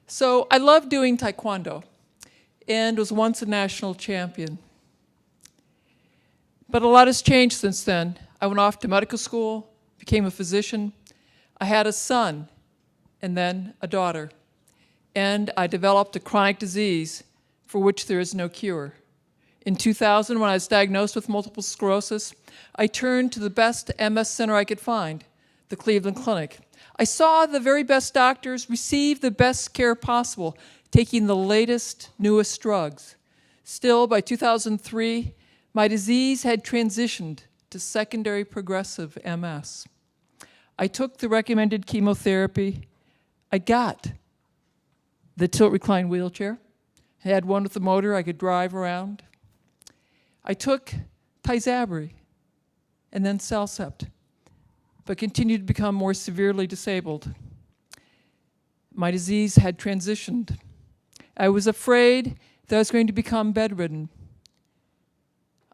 So I love doing taekwondo and was once a national champion. But a lot has changed since then. I went off to medical school, became a physician. I had a son and then a daughter. And I developed a chronic disease for which there is no cure. In 2000, when I was diagnosed with multiple sclerosis, I turned to the best MS center I could find, the Cleveland Clinic. I saw the very best doctors receive the best care possible, taking the latest, newest drugs. Still, by 2003, my disease had transitioned to secondary progressive MS. I took the recommended chemotherapy. I got the tilt-recline wheelchair. I had one with a motor I could drive around. I took Tysabri and then Cellcept, but continued to become more severely disabled. My disease had transitioned. I was afraid that I was going to become bedridden.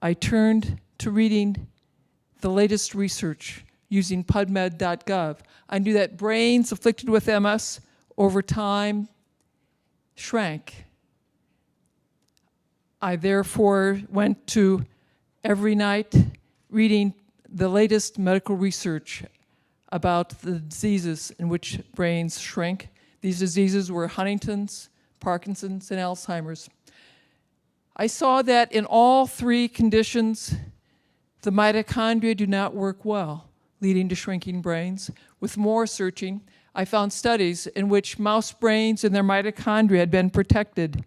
I turned to reading the latest research using PubMed.gov. I knew that brains afflicted with MS over time shrank. I therefore went to every night reading the latest medical research about the diseases in which brains shrink. These diseases were Huntington's, Parkinson's, and Alzheimer's. I saw that in all three conditions, the mitochondria do not work well, leading to shrinking brains. With more searching, I found studies in which mouse brains and their mitochondria had been protected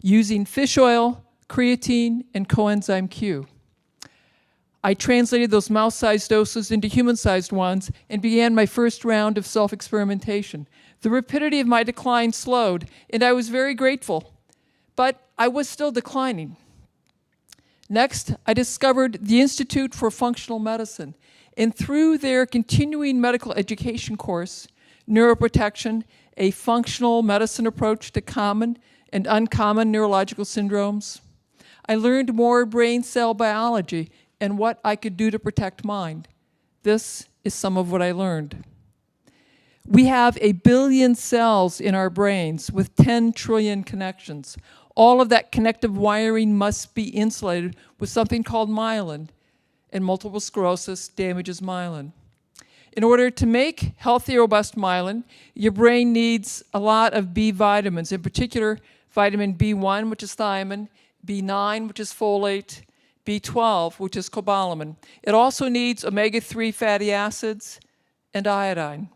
using fish oil, creatine, and coenzyme Q. I translated those mouse-sized doses into human-sized ones and began my first round of self-experimentation. The rapidity of my decline slowed, and I was very grateful, but I was still declining. Next, I discovered the Institute for Functional Medicine, and through their continuing medical education course, Neuroprotection, a functional medicine approach to common and uncommon neurological syndromes, I learned more brain cell biology and what I could do to protect mind. This is some of what I learned. We have 1 billion cells in our brains with 10 trillion connections. All of that connective wiring must be insulated with something called myelin, and multiple sclerosis damages myelin. In order to make healthy, robust myelin, your brain needs a lot of B vitamins, in particular vitamin B1, which is thiamine, B9, which is folate, B12, which is cobalamin. It also needs omega-3 fatty acids and iodine.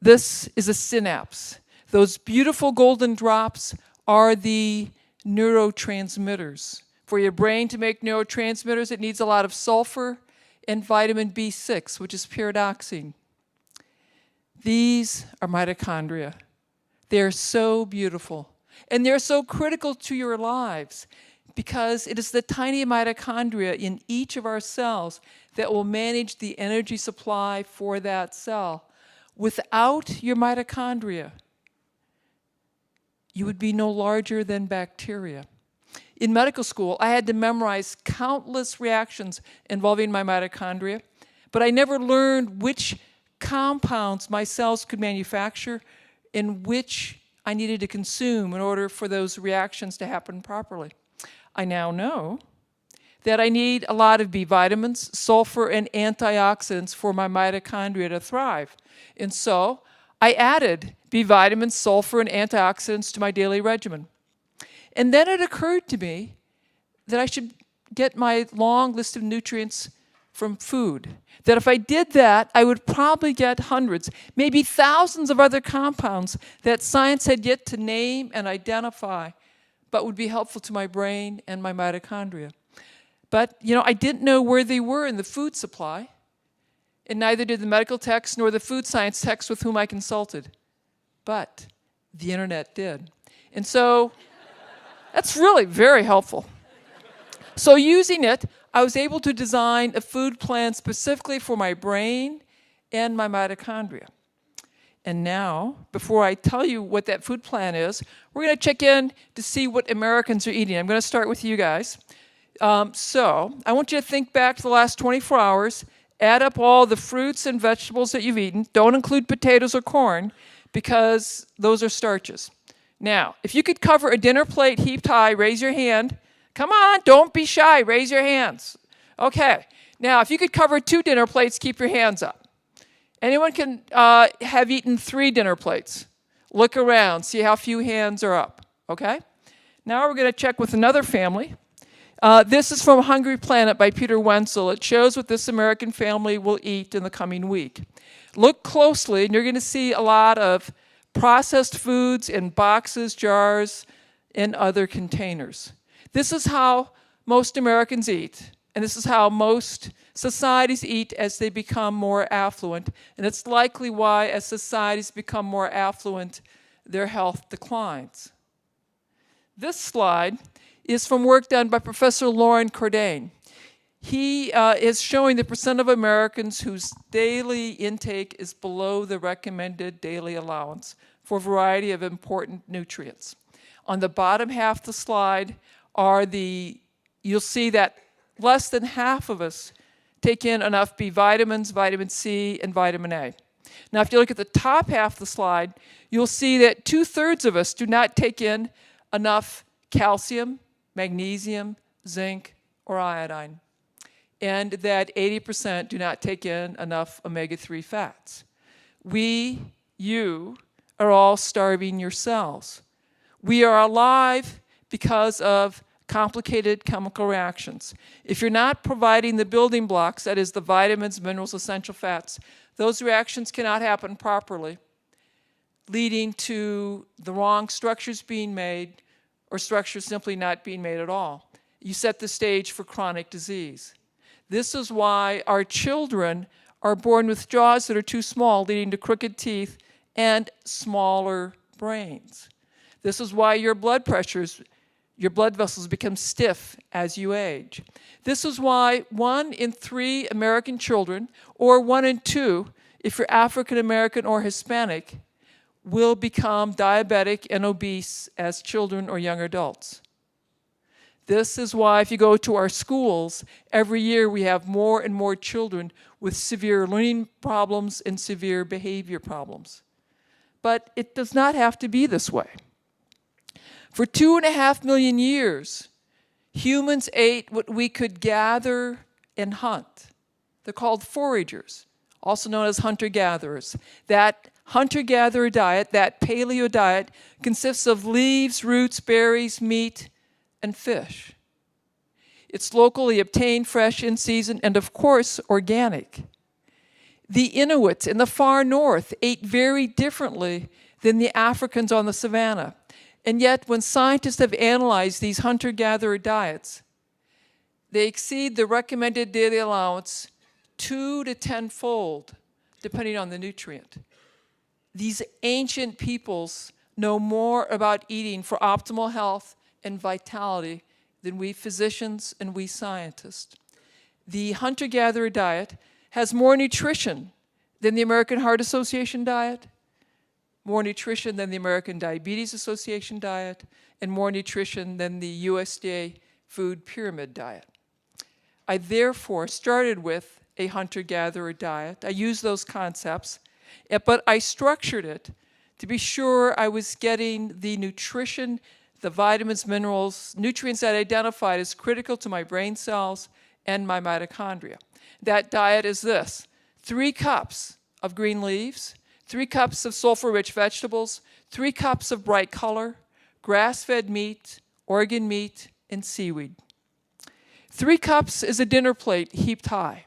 This is a synapse. Those beautiful golden drops are the neurotransmitters. For your brain to make neurotransmitters, it needs a lot of sulfur and vitamin B6, which is pyridoxine. These are mitochondria. They're so beautiful. And they're so critical to your lives because it is the tiny mitochondria in each of our cells that will manage the energy supply for that cell. Without your mitochondria, you would be no larger than bacteria. In medical school, I had to memorize countless reactions involving my mitochondria, but I never learned which compounds my cells could manufacture and which I needed to consume in order for those reactions to happen properly. I now know that I need a lot of B vitamins, sulfur, and antioxidants for my mitochondria to thrive. And so I added B vitamins, sulfur, and antioxidants to my daily regimen. And then it occurred to me that I should get my long list of nutrients from food. That if I did that, I would probably get hundreds, maybe thousands of other compounds that science had yet to name and identify, but would be helpful to my brain and my mitochondria. But, I didn't know where they were in the food supply, and neither did the medical text nor the food science text with whom I consulted. But the internet did. And so that's really very helpful. So using it, I was able to design a food plan specifically for my brain and my mitochondria. And now, before I tell you what that food plan is, we're going to check in to see what Americans are eating. I'm going to start with you guys. So I want you to think back to the last 24 hours Add up all the fruits and vegetables that you've eaten. Don't include potatoes or corn because those are starches. Now, if you could cover a dinner plate heaped high, raise your hand. Come on, don't be shy. Raise your hands. Okay. Now, if you could cover 2 dinner plates, keep your hands up. Anyone can have eaten 3 dinner plates. Look around. See how few hands are up. Okay? Now we're going to check with another family. This is from Hungry Planet by Peter Wenzel. It shows what this American family will eat in the coming week. Look closely, and you're going to see a lot of processed foods in boxes, jars, and other containers. This is how most Americans eat, and this is how most societies eat as they become more affluent. And it's likely why, as societies become more affluent, their health declines. This slide is from work done by Professor Lauren Cordain. He is showing the percent of Americans whose daily intake is below the recommended daily allowance for a variety of important nutrients. On the bottom half of the slide are you'll see that less than half of us take in enough B vitamins, vitamin C, and vitamin A. Now, if you look at the top half of the slide, you'll see that 2/3 of us do not take in enough calcium, magnesium, zinc, or iodine, and that 80% do not take in enough omega-3 fats. You are all starving yourselves. We are alive because of complicated chemical reactions. If you're not providing the building blocks, that is the vitamins, minerals, essential fats, those reactions cannot happen properly, leading to the wrong structures being made or structures simply not being made at all. You set the stage for chronic disease. This is why our children are born with jaws that are too small, leading to crooked teeth and smaller brains. This is why your blood vessels become stiff as you age. This is why 1 in 3 American children, or 1 in 2 if you're African American or Hispanic, will become diabetic and obese as children or young adults. This is why if you go to our schools, every year we have more and more children with severe learning problems and severe behavior problems. But it does not have to be this way. For 2.5 million years, humans ate what we could gather and hunt. They're called foragers, also known as hunter-gatherers. That hunter-gatherer diet, that paleo diet, consists of leaves, roots, berries, meat, and fish. It's locally obtained, fresh, in season, and of course, organic. The Inuits in the far north ate very differently than the Africans on the savannah. And yet, when scientists have analyzed these hunter-gatherer diets, they exceed the recommended daily allowance 2 to 10-fold, depending on the nutrient. These ancient peoples know more about eating for optimal health and vitality than we physicians and we scientists. The hunter-gatherer diet has more nutrition than the American Heart Association diet, more nutrition than the American Diabetes Association diet, and more nutrition than the USDA Food Pyramid diet. I therefore started with a hunter-gatherer diet. I used those concepts, but I structured it to be sure I was getting the nutrition, the vitamins, minerals, nutrients that I identified as critical to my brain cells and my mitochondria. That diet is this: 3 cups of green leaves, 3 cups of sulfur-rich vegetables, 3 cups of bright color, grass-fed meat, organ meat, and seaweed. 3 cups is a dinner plate heaped high.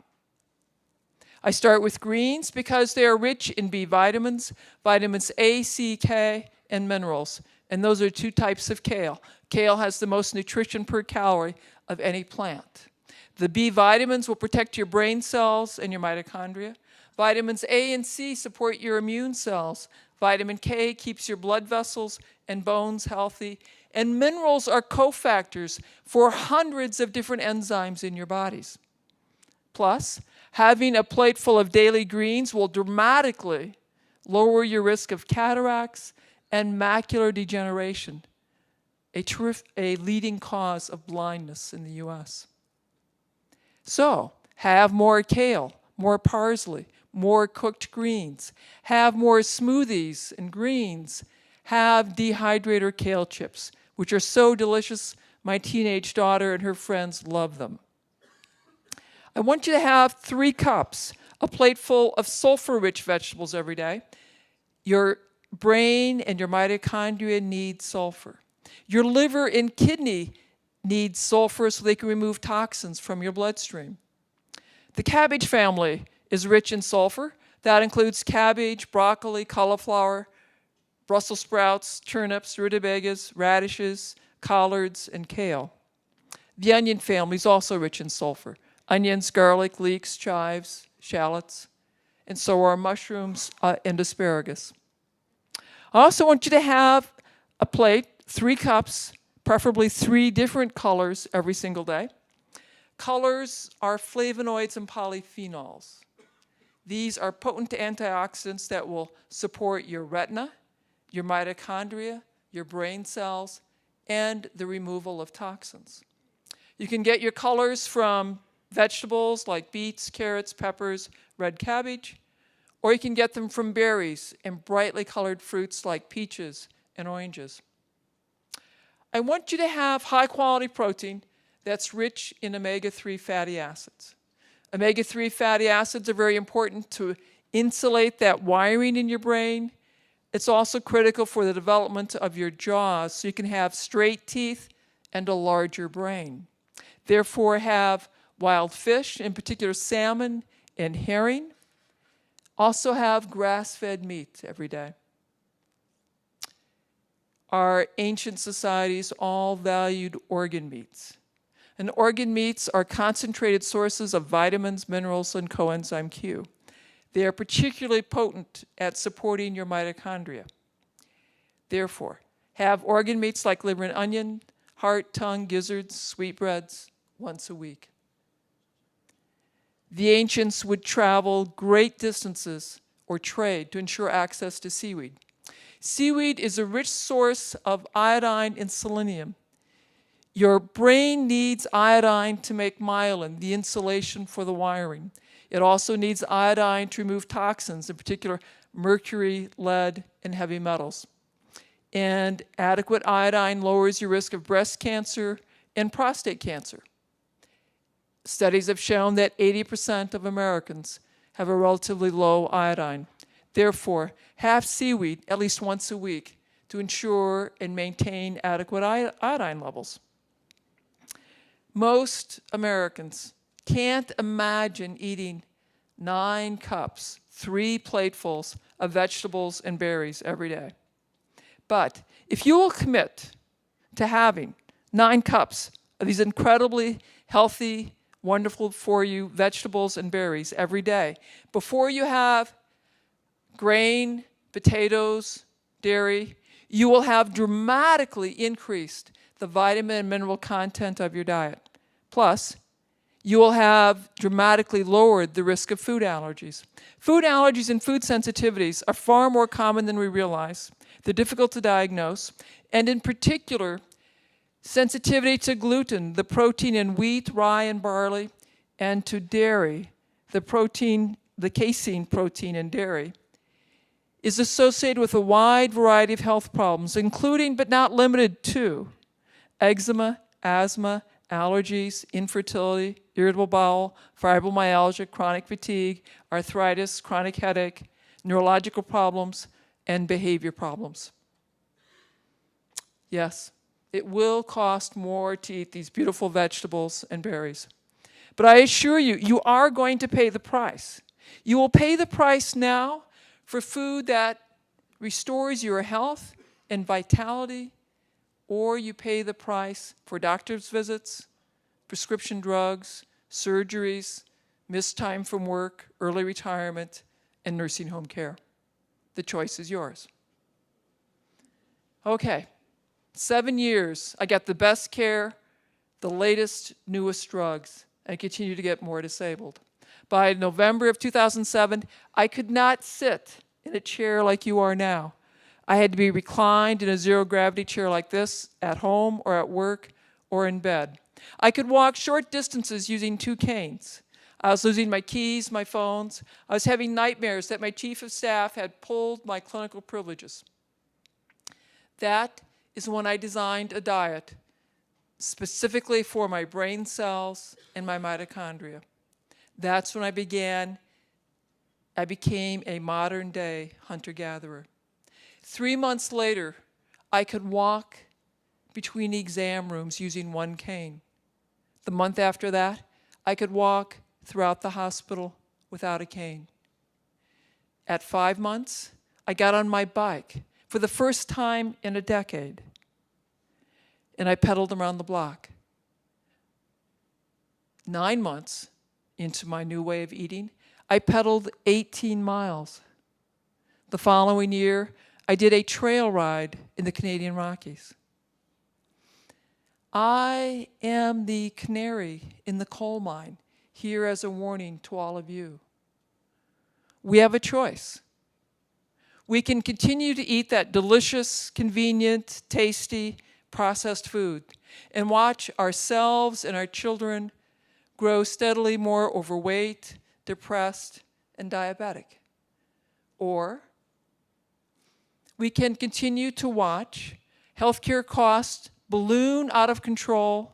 I start with greens because they are rich in B vitamins, vitamins A, C, K, and minerals. And those are 2 types of kale. Kale has the most nutrition per calorie of any plant. The B vitamins will protect your brain cells and your mitochondria. Vitamins A and C support your immune cells. Vitamin K keeps your blood vessels and bones healthy. And minerals are cofactors for hundreds of different enzymes in your bodies. Plus, having a plate full of daily greens will dramatically lower your risk of cataracts and macular degeneration, a leading cause of blindness in the U.S. So, have more kale, more parsley, more cooked greens. Have more smoothies and greens. Have dehydrated or kale chips, which are so delicious. My teenage daughter and her friends love them. I want you to have 3 cups, a plate full of sulfur-rich vegetables every day. Your brain and your mitochondria need sulfur. Your liver and kidney need sulfur so they can remove toxins from your bloodstream. The cabbage family is rich in sulfur. That includes cabbage, broccoli, cauliflower, Brussels sprouts, turnips, rutabagas, radishes, collards, and kale. The onion family is also rich in sulfur. Onions, garlic, leeks, chives, shallots, and so are mushrooms and asparagus. I also want you to have a plate, 3 cups, preferably 3 different colors every single day. Colors are flavonoids and polyphenols. These are potent antioxidants that will support your retina, your mitochondria, your brain cells, and the removal of toxins. You can get your colors from vegetables like beets, carrots, peppers, red cabbage, or you can get them from berries and brightly colored fruits like peaches and oranges. I want you to have high-quality protein that's rich in omega-3 fatty acids. Omega-3 fatty acids are very important to insulate that wiring in your brain. It's also critical for the development of your jaws so you can have straight teeth and a larger brain. Therefore, have wild fish, in particular salmon and herring. Also have grass-fed meat every day. Our ancient societies all valued organ meats. And organ meats are concentrated sources of vitamins, minerals, and coenzyme Q. They are particularly potent at supporting your mitochondria. Therefore, have organ meats like liver and onion, heart, tongue, gizzards, sweetbreads once a week. The ancients would travel great distances or trade to ensure access to seaweed. Seaweed is a rich source of iodine and selenium. Your brain needs iodine to make myelin, the insulation for the wiring. It also needs iodine to remove toxins, in particular mercury, lead, and heavy metals. And adequate iodine lowers your risk of breast cancer and prostate cancer. Studies have shown that 80% of Americans have a relatively low iodine. Therefore, have seaweed at least once a week to ensure and maintain adequate iodine levels. Most Americans can't imagine eating 9 cups, 3 platefuls of vegetables and berries every day. But if you will commit to having 9 cups of these incredibly healthy, wonderful for you vegetables and berries every day, before you have grain, potatoes, dairy, you will have dramatically increased the vitamin and mineral content of your diet. Plus, you will have dramatically lowered the risk of food allergies. Food allergies and food sensitivities are far more common than we realize. They're difficult to diagnose, and in particular, sensitivity to gluten, the protein in wheat, rye, and barley, and to dairy, the casein protein in dairy, is associated with a wide variety of health problems, including but not limited to eczema, asthma, allergies, infertility, irritable bowel, fibromyalgia, chronic fatigue, arthritis, chronic headache, neurological problems, and behavior problems. Yes, it will cost more to eat these beautiful vegetables and berries. But I assure you, you are going to pay the price. You will pay the price now for food that restores your health and vitality, or you pay the price for doctor's visits, prescription drugs, surgeries, missed time from work, early retirement, and nursing home care. The choice is yours. Okay, 7 years, I got the best care, the latest, newest drugs, and continue to get more disabled. By November of 2007, I could not sit in a chair like you are now. I had to be reclined in a zero-gravity chair like this, at home or at work or in bed. I could walk short distances using 2 canes. I was losing my keys, my phones. I was having nightmares that my chief of staff had pulled my clinical privileges. That is when I designed a diet specifically for my brain cells and my mitochondria. That's when I became a modern-day hunter-gatherer. 3 months later, I could walk between exam rooms using one cane. The month after that, I could walk throughout the hospital without a cane. At 5 months, I got on my bike for the first time in a decade, and I pedaled around the block. 9 months into my new way of eating, I pedaled 18 miles. The following year, I did a trail ride in the Canadian Rockies. I am the canary in the coal mine, here as a warning to all of you. We have a choice. We can continue to eat that delicious, convenient, tasty, processed food and watch ourselves and our children grow steadily more overweight, depressed, and diabetic. Or we can continue to watch healthcare costs balloon out of control,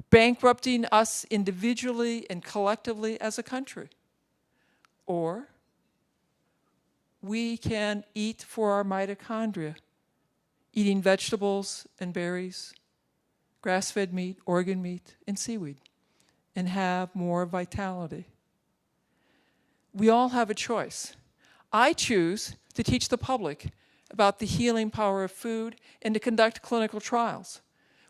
bankrupting us individually and collectively as a country. Or we can eat for our mitochondria, eating vegetables and berries, grass-fed meat, organ meat, and seaweed, and have more vitality. We all have a choice. I choose to teach the public about the healing power of food and to conduct clinical trials.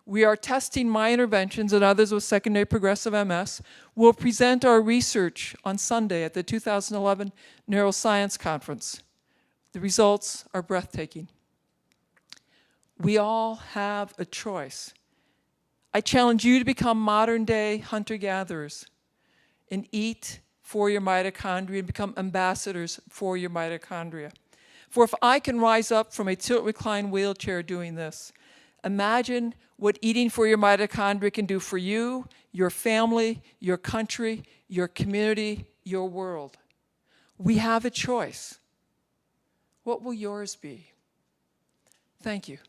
We are testing my interventions and others with secondary progressive MS. We'll present our research on Sunday at the 2011 Neuroscience Conference. The results are breathtaking. We all have a choice. I challenge you to become modern-day hunter-gatherers and eat for your mitochondria and become ambassadors for your mitochondria. For if I can rise up from a tilt-recline wheelchair doing this, imagine what eating for your mitochondria can do for you, your family, your country, your community, your world. We have a choice. What will yours be? Thank you.